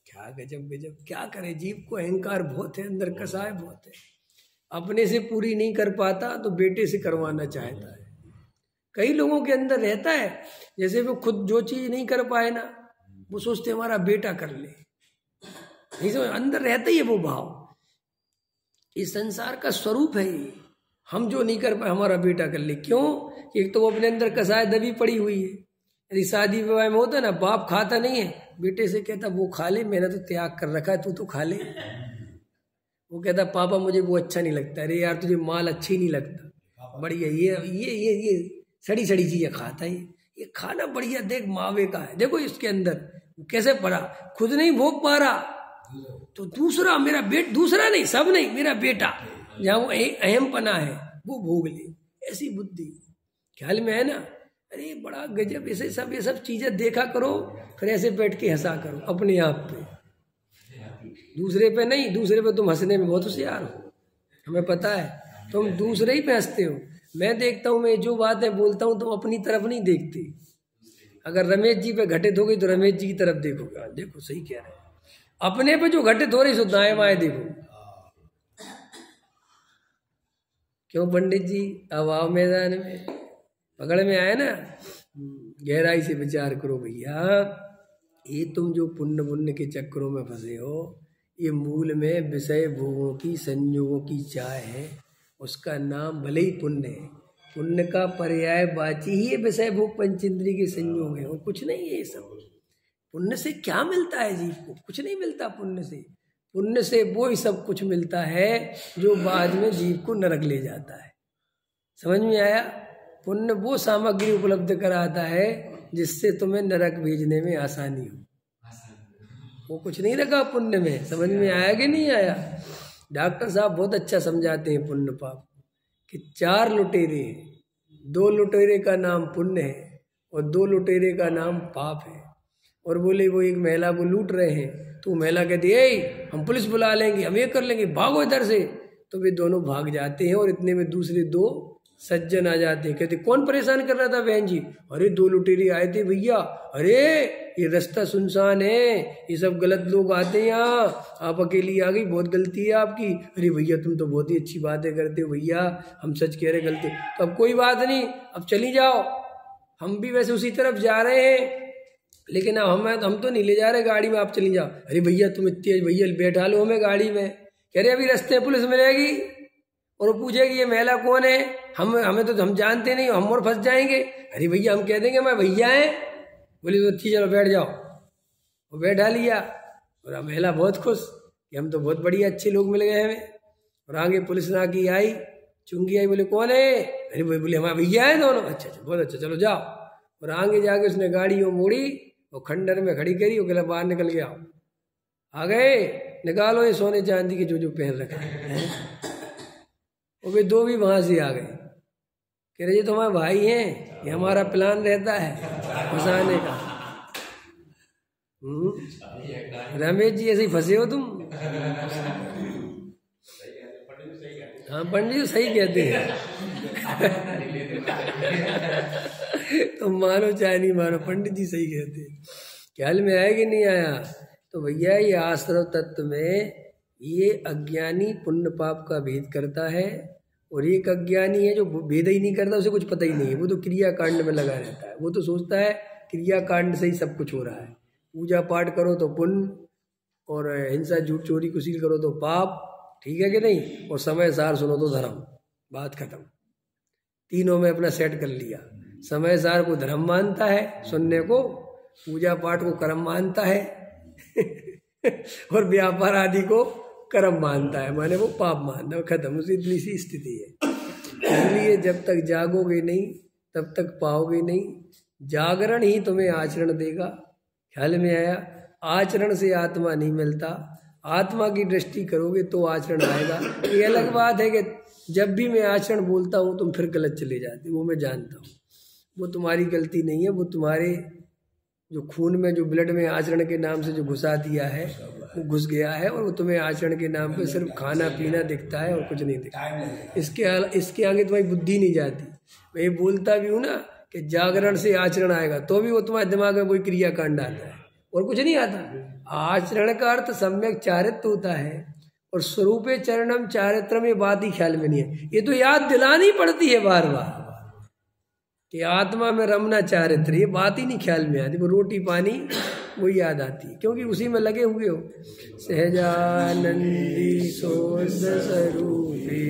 क्या गजब गजब, क्या करे जीव को अहंकार बहुत है, अंदर कसाय बहुत है। अपने से पूरी नहीं कर पाता तो बेटे से करवाना चाहता है। कई लोगों के अंदर रहता है, जैसे वो खुद जो चीज नहीं कर पाए ना, वो सोचते हमारा बेटा कर ले। नहीं समझ, अंदर रहता ही है वो भाव। इस संसार का स्वरूप है ये, हम जो नहीं कर पाए हमारा बेटा कर ले। क्यों? एक तो वो अपने अंदर कसाय दबी पड़ी हुई है। यदि शादी विवाह में होता ना, बाप खाता नहीं है, बेटे से कहता वो खा ले, मैंने तो त्याग कर रखा है, तू तो खा ले। वो कहता पापा मुझे वो अच्छा नहीं लगता। अरे यार तुझे माल अच्छी नहीं लगता, बढ़िया ये सड़ी सड़ी चीजें खाता है, ये खाना बढ़िया देख मावे का है, देखो इसके अंदर कैसे पड़ा, खुद नहीं भोग पा रहा तो दूसरा मेरा दूसरा नहीं, सब नहीं, मेरा बेटा जहाँ वो अहम पना है वो भोग ले। ऐसी बुद्धि ख्याल में है ना। अरे बड़ा गजब, ऐसे सब ये सब चीजें देखा करो, फिर ऐसे बैठ के हंसा करो अपने आप पे, दूसरे पे नहीं। दूसरे पे तुम हंसने में बहुत होशियार हो, हमें पता है, तुम दूसरे ही पे हंसते हो। मैं देखता हूँ, मैं जो बातें बोलता हूँ तुम अपनी तरफ नहीं देखते। अगर रमेश जी पे घटित हो गई तो रमेश जी की तरफ देखोगे, देखो सही कह रहे हैं। अपने पे जो घटित हो रही सो दाएं बाएं देखो। क्यों पंडित जी, अब आओ मैदान में, पकड़ में आए ना, गहराई से विचार करो भैया। ये तुम जो पुण्य पुण्य के चक्करों में फंसे हो, ये मूल में विषय भोगों की संयोगों की चाह है, उसका नाम भले ही पुण्य है। पुण्य का पर्याय वाची ही है विषय भोग पंचेंद्रिय के संयोग है, और कुछ नहीं है ये सब। पुण्य से क्या मिलता है जीव को? कुछ नहीं मिलता पुण्य से। पुण्य से वो ही सब कुछ मिलता है जो बाद में जीव को नरक ले जाता है। समझ में आया? पुण्य वो सामग्री उपलब्ध कराता है जिससे तुम्हें नरक भेजने में आसानी हो। वो कुछ नहीं रखा पुण्य में। समझ में आया कि नहीं आया? डॉक्टर साहब बहुत अच्छा समझाते हैं पुण्य पाप कि 4 लुटेरे हैं, 2 लुटेरे का नाम पुण्य है और 2 लुटेरे का नाम पाप है। और बोले वो एक महिला को लूट रहे हैं, तो महिला कहती है हम पुलिस बुला लेंगे, हम ये कर लेंगे, भागो इधर से। तो वे दोनों भाग जाते हैं और इतने में दूसरे 2 सज्जन आ जाते हैं। कहते कौन परेशान कर रहा था बहन जी? अरे 2 लुटेरे आए थे भैया, अरे ये रास्ता सुनसान है, ये सब गलत लोग आते हैं यहाँ, आप अकेली आ गई, बहुत गलती है आपकी। अरे भैया तुम तो बहुत ही अच्छी बातें करते हो भैया, हम सच कह रहे गलती। तो अब कोई बात नहीं, अब चली जाओ, हम भी वैसे उसी तरफ जा रहे हैं, लेकिन अब हम तो नहीं ले जा रहे गाड़ी में, आप चली जाओ। अरे भैया तुम इतनी, भैया बैठा लो हमें गाड़ी में। कह रहे अभी रास्ते पुलिस मिलेगी और वो पूछेगी ये महिला कौन है, हमें तो हम जानते नहीं, हम और फंस जाएंगे। अरे भैया हम कह देंगे मैं भैया है। बोली तो ठीक, चलो बैठ जाओ। वो बैठा लिया और महिला बहुत खुश कि हम तो बहुत बढ़िया अच्छे लोग मिल गए हमें। और आगे पुलिस ना की आई, चुंगी आई, बोले कौन है? अरे बोले हमारे भैया है दोनों। अच्छा अच्छा बहुत अच्छा, चलो जाओ। और आगे जाके उसने गाड़ी वो मोड़ी और खंडर में खड़ी करी, वो कहला बाहर निकल गया। आ गए, निकालो ये सोने चांदी के जो पहन रखे हैं। और वे 2 भी वहां से आ गए, कह रहे ये तो हमारे भाई हैं, ये हमारा प्लान रहता है फंसाने का। रमेश जी ऐसे ही फंसे हो तुम। हाँ पंडित जी सही कहते हैं। तुम मानो चाहे नहीं मानो, पंडित जी सही कहते हैं। ख्याल में आया कि नहीं आया? तो भैया ये आश्रव तत्व में ये अज्ञानी पुण्य पाप का भेद करता है, और एक अज्ञानी है जो भेद ही नहीं करता, उसे कुछ पता ही नहीं है, वो तो क्रिया कांड में लगा रहता है। वो तो सोचता है क्रिया कांड से ही सब कुछ हो रहा है, पूजा पाठ करो तो पुण्य, और हिंसा झूठ चोरी कुशील करो तो पाप, ठीक है कि नहीं, और समय सार सुनो तो धर्म। बात खत्म। तीनों में अपना सेट कर लिया। समय सार को धर्म मानता है सुनने को, पूजा पाठ को कर्म मानता है और व्यापार आदि को कर्म मानता है, माने वो पाप मानता है। खत्म, उसी इतनी सी स्थिति है। इसलिए जब तक जागोगे नहीं तब तक पाओगे नहीं। जागरण ही तुम्हें आचरण देगा। ख्याल में आया? आचरण से आत्मा नहीं मिलता, आत्मा की दृष्टि करोगे तो आचरण आएगा। ये अलग बात है कि जब भी मैं आचरण बोलता हूँ तुम फिर गलत चले जाते, वो मैं जानता हूँ। वो तुम्हारी गलती नहीं है, वो तुम्हारे जो खून में, जो ब्लड में आचरण के नाम से जो घुसा दिया है वो घुस गया है, और वो तुम्हें आचरण के नाम पे सिर्फ खाना पीना दिखता है और कुछ नहीं दिखता। इसके आगे तुम्हारी बुद्धि नहीं जाती। मैं ये बोलता भी हूँ ना कि जागरण से आचरण आएगा, तो भी वो तुम्हारे दिमाग में कोई क्रियाकांड आता है और कुछ नहीं आता। आचरण का अर्थ सम्यक चारित्र होता है, और स्वरूपे चरणम चारित्रम, ये बात ही ख्याल में नहीं है। ये तो याद दिलानी पड़ती है बार बार कि आत्मा में रमना चारित्र, ये बात ही नहीं ख्याल में आती। वो रोटी पानी वो याद आती है, क्योंकि उसी में लगे हुए हो। सहजानंदी सोद स्वरूपी